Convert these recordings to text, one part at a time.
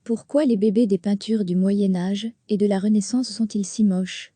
Pourquoi les bébés des peintures du Moyen Âge et de la Renaissance sont-ils si moches?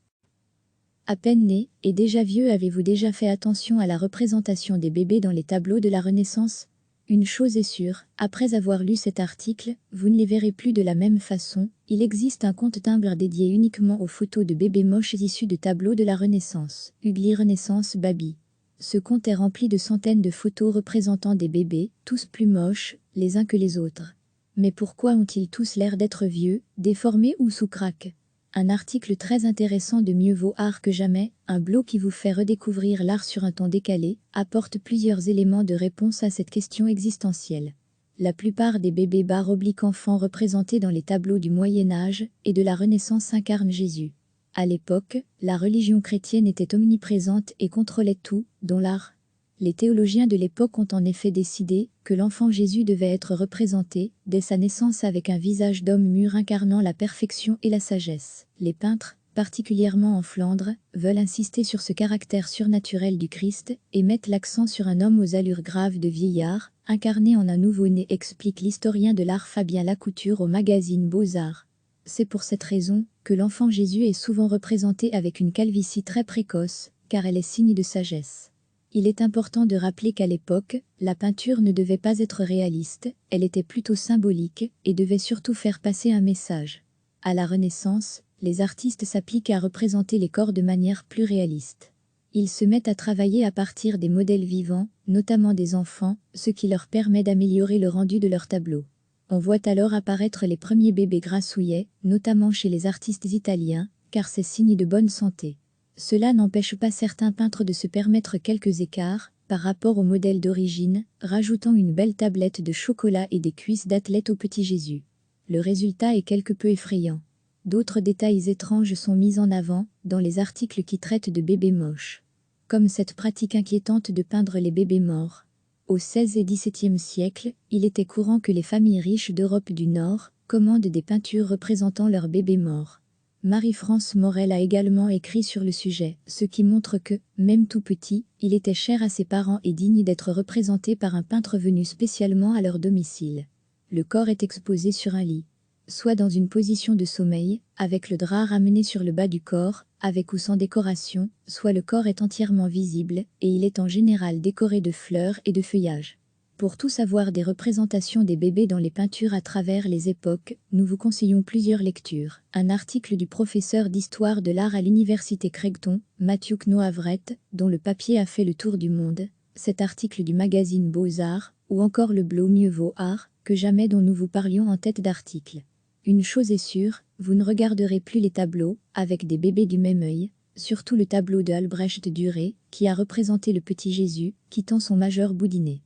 À peine nés et déjà vieux, avez-vous déjà fait attention à la représentation des bébés dans les tableaux de la Renaissance? Une chose est sûre, après avoir lu cet article, vous ne les verrez plus de la même façon. Il existe un compte Tumblr dédié uniquement aux photos de bébés moches issus de tableaux de la Renaissance, Ugly Renaissance Baby. Ce compte est rempli de centaines de photos représentant des bébés, tous plus moches, les uns que les autres. Mais pourquoi ont-ils tous l'air d'être vieux, déformés ou sous crack? Un article très intéressant de Mieux vaut art que jamais, un blog qui vous fait redécouvrir l'art sur un ton décalé, apporte plusieurs éléments de réponse à cette question existentielle. La plupart des bébés / enfants représentés dans les tableaux du Moyen Âge et de la Renaissance incarnent Jésus. À l'époque, la religion chrétienne était omniprésente et contrôlait tout, dont l'art. Les théologiens de l'époque ont en effet décidé que l'enfant Jésus devait être représenté, dès sa naissance, avec un visage d'homme mûr incarnant la perfection et la sagesse. Les peintres, particulièrement en Flandre, veulent insister sur ce caractère surnaturel du Christ et mettent l'accent sur un homme aux allures graves de vieillard, incarné en un nouveau-né, explique l'historien de l'art Fabien Lacouture au magazine Beaux-Arts. C'est pour cette raison que l'enfant Jésus est souvent représenté avec une calvitie très précoce, car elle est signe de sagesse. Il est important de rappeler qu'à l'époque, la peinture ne devait pas être réaliste, elle était plutôt symbolique et devait surtout faire passer un message. À la Renaissance, les artistes s'appliquent à représenter les corps de manière plus réaliste. Ils se mettent à travailler à partir des modèles vivants, notamment des enfants, ce qui leur permet d'améliorer le rendu de leurs tableaux. On voit alors apparaître les premiers bébés grassouillets, notamment chez les artistes italiens, car c'est signe de bonne santé. Cela n'empêche pas certains peintres de se permettre quelques écarts par rapport au modèle d'origine, rajoutant une belle tablette de chocolat et des cuisses d'athlète au petit Jésus. Le résultat est quelque peu effrayant. D'autres détails étranges sont mis en avant dans les articles qui traitent de bébés moches. Comme cette pratique inquiétante de peindre les bébés morts. Au XVIe et XVIIe siècle, il était courant que les familles riches d'Europe du Nord commandent des peintures représentant leurs bébés morts. Marie-France Morel a également écrit sur le sujet, ce qui montre que, même tout petit, il était cher à ses parents et digne d'être représenté par un peintre venu spécialement à leur domicile. Le corps est exposé sur un lit, soit dans une position de sommeil, avec le drap ramené sur le bas du corps, avec ou sans décoration, soit le corps est entièrement visible, et il est en général décoré de fleurs et de feuillages. Pour tout savoir des représentations des bébés dans les peintures à travers les époques, nous vous conseillons plusieurs lectures. Un article du professeur d'histoire de l'art à l'université Creighton, Matthew Knoavret, dont le papier a fait le tour du monde, cet article du magazine Beaux-Arts, ou encore le blog Mieux vaut art que jamais dont nous vous parlions en tête d'article. Une chose est sûre, vous ne regarderez plus les tableaux avec des bébés du même œil, surtout le tableau de Albrecht Dürer, qui a représenté le petit Jésus, quittant son majeur boudiné.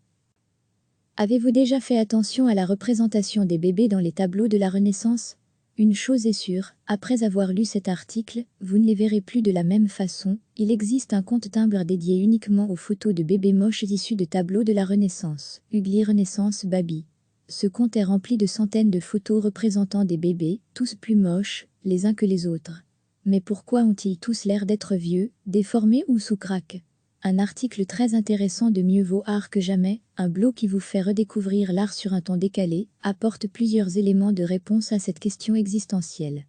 Avez-vous déjà fait attention à la représentation des bébés dans les tableaux de la Renaissance? Une chose est sûre, après avoir lu cet article, vous ne les verrez plus de la même façon. Il existe un compte Tumblr dédié uniquement aux photos de bébés moches issus de tableaux de la Renaissance, Ugly Renaissance Baby. Ce compte est rempli de centaines de photos représentant des bébés, tous plus moches, les uns que les autres. Mais pourquoi ont-ils tous l'air d'être vieux, déformés ou sous crack? Un article très intéressant de Mieux vaut art que jamais, un blog qui vous fait redécouvrir l'art sur un ton décalé, apporte plusieurs éléments de réponse à cette question existentielle.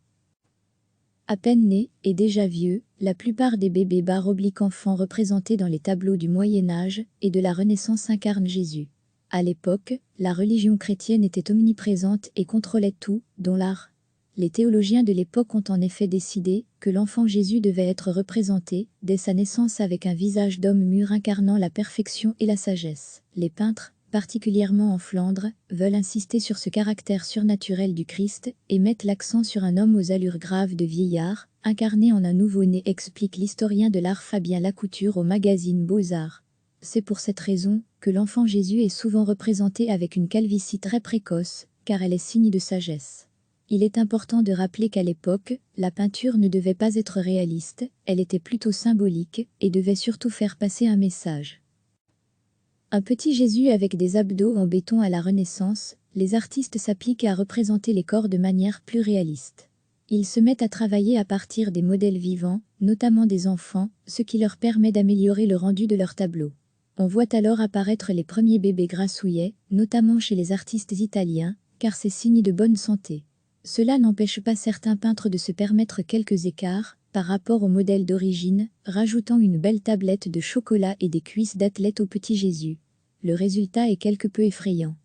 À peine nés et déjà vieux, la plupart des bébés / enfants représentés dans les tableaux du Moyen Âge et de la Renaissance incarnent Jésus. À l'époque, la religion chrétienne était omniprésente et contrôlait tout, dont l'art. Les théologiens de l'époque ont en effet décidé que l'enfant Jésus devait être représenté, dès sa naissance, avec un visage d'homme mûr incarnant la perfection et la sagesse. Les peintres, particulièrement en Flandre, veulent insister sur ce caractère surnaturel du Christ et mettent l'accent sur un homme aux allures graves de vieillard, incarné en un nouveau-né, explique l'historien de l'art Fabien Lacouture au magazine Beaux-Arts. C'est pour cette raison que l'enfant Jésus est souvent représenté avec une calvitie très précoce, car elle est signe de sagesse. Il est important de rappeler qu'à l'époque, la peinture ne devait pas être réaliste, elle était plutôt symbolique et devait surtout faire passer un message. Un petit Jésus avec des abdos en béton à la Renaissance, les artistes s'appliquent à représenter les corps de manière plus réaliste. Ils se mettent à travailler à partir des modèles vivants, notamment des enfants, ce qui leur permet d'améliorer le rendu de leurs tableaux. On voit alors apparaître les premiers bébés grassouillets, notamment chez les artistes italiens, car c'est signe de bonne santé. Cela n'empêche pas certains peintres de se permettre quelques écarts par rapport au modèle d'origine, rajoutant une belle tablette de chocolat et des cuisses d'athlète au petit Jésus. Le résultat est quelque peu effrayant.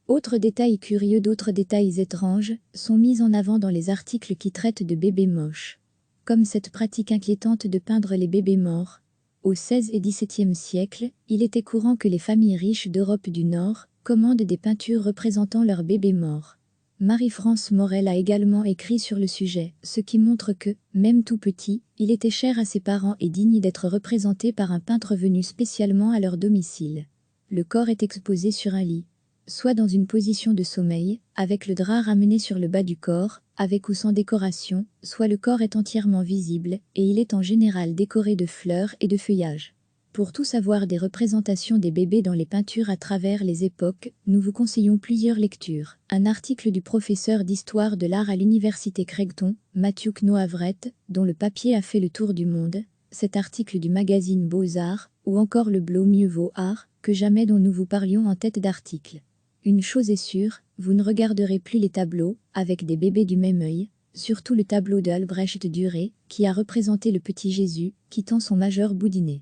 Autres détails curieux, d'autres détails étranges, sont mis en avant dans les articles qui traitent de bébés moches. Comme cette pratique inquiétante de peindre les bébés morts. Au XVIe et XVIIe siècle, il était courant que les familles riches d'Europe du Nord commandent des peintures représentant leurs bébés morts. Marie-France Morel a également écrit sur le sujet, ce qui montre que, même tout petit, il était cher à ses parents et digne d'être représenté par un peintre venu spécialement à leur domicile. Le corps est exposé sur un lit, soit dans une position de sommeil, avec le drap ramené sur le bas du corps, avec ou sans décoration, soit le corps est entièrement visible, et il est en général décoré de fleurs et de feuillages. Pour tout savoir des représentations des bébés dans les peintures à travers les époques, nous vous conseillons plusieurs lectures. Un article du professeur d'histoire de l'art à l'université Creighton, Matthew Knoavret, dont le papier a fait le tour du monde, cet article du magazine Beaux-Arts, ou encore le blog Mieux vaut art que jamais dont nous vous parlions en tête d'article. Une chose est sûre, vous ne regarderez plus les tableaux, avec des bébés du même œil, surtout le tableau de Albrecht Dürer, qui a représenté le petit Jésus, qui tend son majeur boudinet.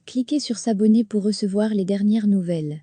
Cliquez sur s'abonner pour recevoir les dernières nouvelles.